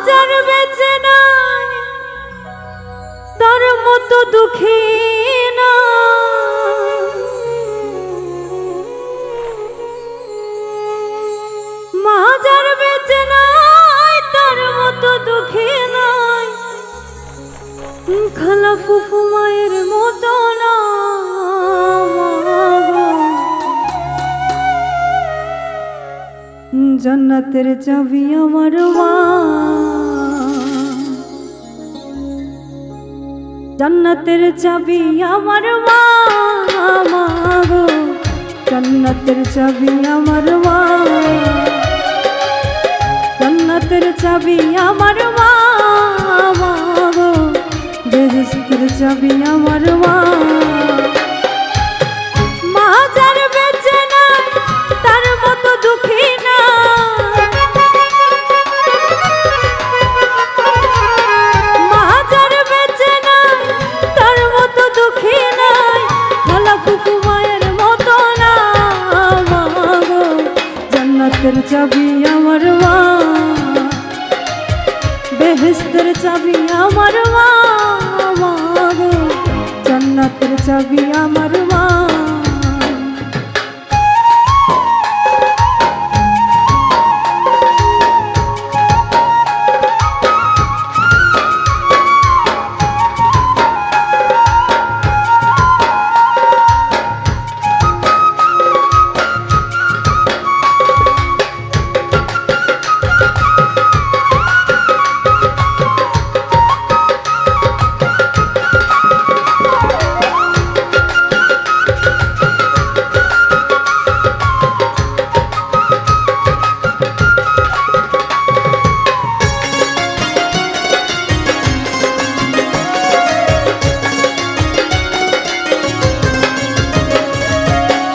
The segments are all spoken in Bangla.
যার বেঁচে নাই তার মতো দুঃখী না, মা যার বেঁচে নাই তার মতো দুঃখী নাই, খালা ফুফু মায়ের মতো না। জান্নাতের চাবি আমার মা, জান্নাতের চাবি আমার মা, মা গো জান্নাতের চাবি আমার মা, জান্নাতের চাবি আমার মা, মা গো বেহেশতের চাবি আমার মা। মা যার বেঁচে নাই তার মতো দুঃখী না, মা যার বেঁচে নাই তার মতো দুঃখী নাই, খালা ফুফু মায়ের মতো না। মা গো জান্নাতের চাবি আমার মা, বেহেশতের চাবি আমার মা, মা গো জান্নাতের চাবি আমার মা।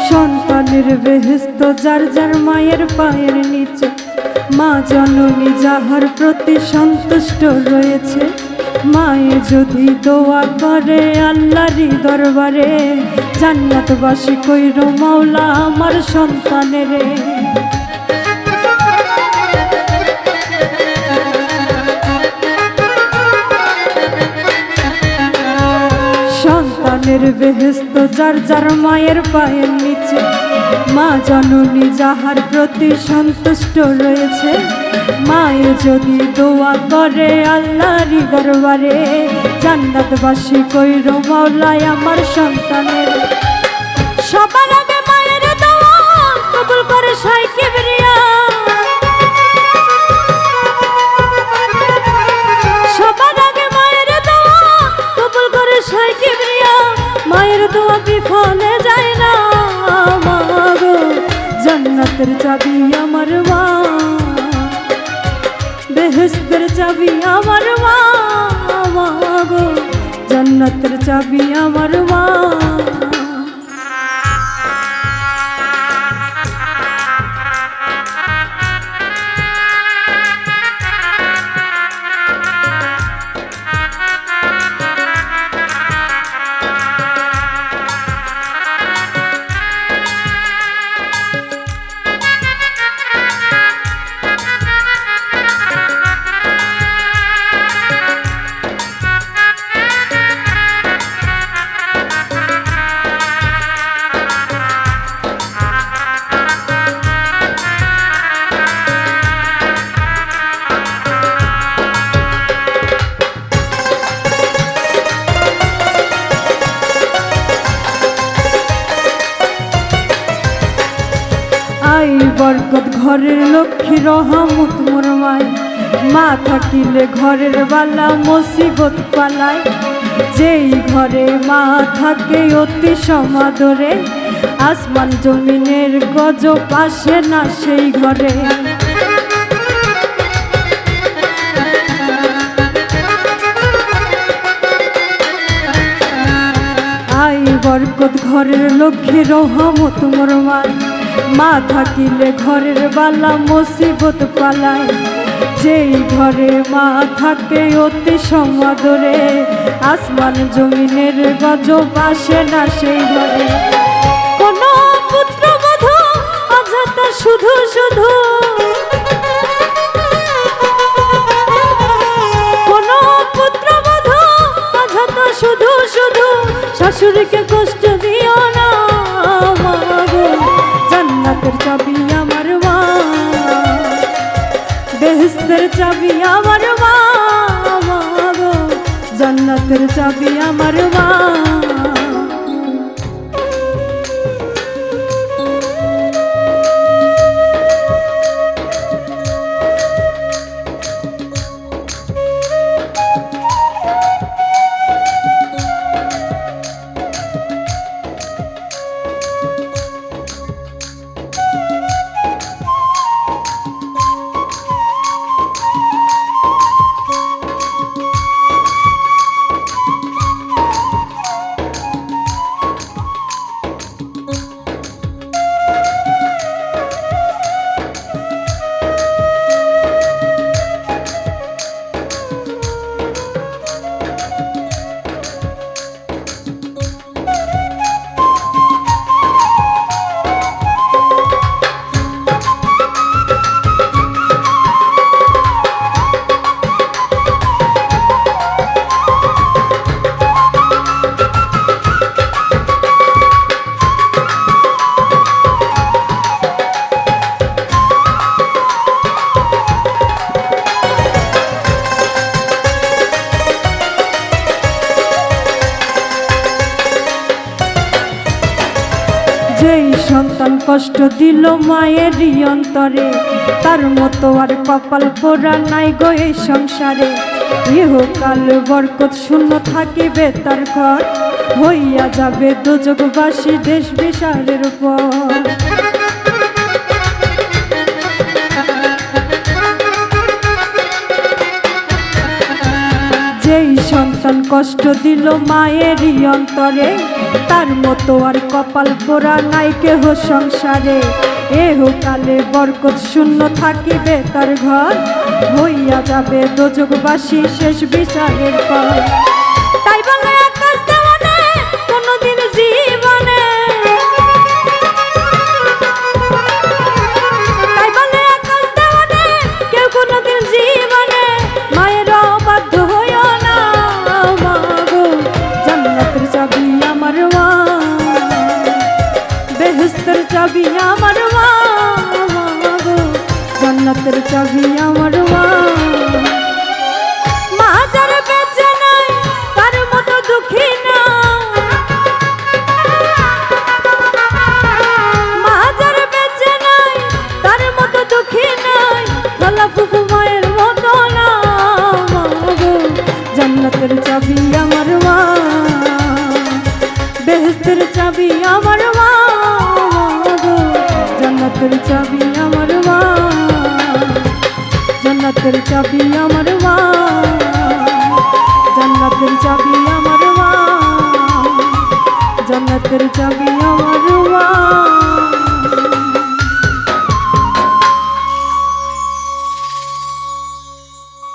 সন্তানের বেহেশত যার যার মায়ের পায়ের নিচে, মা জননী যাহার প্রতি সন্তুষ্ট রয়েছে, মায়ে যদি দোয়া করে আল্লাহরই দরবারে, জান্নাতবাসী কইর মাওলা আমার সন্তানেরে। সন্তানের বেহেশত যার যার মায়ের পায়ের নিচে, মা জননী যাহার প্রতি সন্তুষ্ট রয়েছে, মায়ে যদি দোয়া করে আল্লাহরই দরবারে, জান্নাতবাসী কইর মাওলা আমার সন্তানের। সবার আগে মায়ের দোয়া কবুল করে শাইখ কিবরিয়া, সবার আগে মায়ের দোয়া কবুল করে শাইখ কিবরিয়া, মায়ের দোয়া বিফলে যায় না। মা গো জান্নাতের চাবি আমার মা, বেহেশতের চাবি আমার মা, মা গো জান্নাতের চাবি আমার মা। বরকত ঘরের লক্ষ্মী রহমত মোর মায়, মা থাকিলে ঘরের বালা মুসিবত পালায়, যেই ঘরে মা থাকে অতি সমাদরে, আসমান জমিনের গজব আসে না সেই ঘরে। আই বরকত ঘরের লক্ষ্মী রহমত মোর মা থাকিলে ঘরের বালা মুসিবত পালায়। যেই ঘরে মা থাকে অতি সমাদরে, আসমান জমিনের গজব আসে না সেই ঘরে। কোন পুত্রবধূ অযথা শুধু শুধু, কোন পুত্রবধূ অযথা শুধু শুধু শাশুড়িকে কষ্ট দিও না মা গো। জান্নাতের চাবি আমার মা, বেহেশতের চাবি আমার মা গো। জান্নাতের চাবি আমার মা। যেই সন্তান কষ্ট দিল মায়েরই অন্তরে, তার মতো আর কপাল পোড়া নাই গো এই সংসারে। ইহকাল বরকত শূন্য থাকিবে তার ঘর, হইয়া যাবে দোজখবাসী দেশ বিচারের পর। যেই সন্তান কষ্ট দিল মায়েরই অন্তরে, তার মতো আর কপাল পোড়া নাই কেহ সংসারে। এহকালে বরকত শূন্য থাকিবে তার ঘর, হইয়া যাবে দোজখবাসী শেষ বিচারের পর। তাই বলে আকাশ দেওয়ানে কোনদিন জীবনে, তাই বলে আকাশ দেওয়ানে কেউ কোনদিন জীবনে মায়ের অবাধ্য হইও না মা গো। জান্নাতের চাবি আমার মা, বেহেশতের চাবি আমার মা গো। জান্নাতের চাবি আমার মা। মা যার বেঁচে নাই তার মতো দুঃখী না, মা যার বেঁচে নাই তার মতো দুঃখী নাই। খালা ফুফু মায়ের মতো না মা গো। জান্নাতের চাবি আমার মা, বেহেশতের চাবি আমার মা গো। জান্নাতের চাবি আমার মা, জান্নাতের চাবি আমার মা, জান্নাতের চাবি আমার মা, জান্নাতের চাবি আমার মা।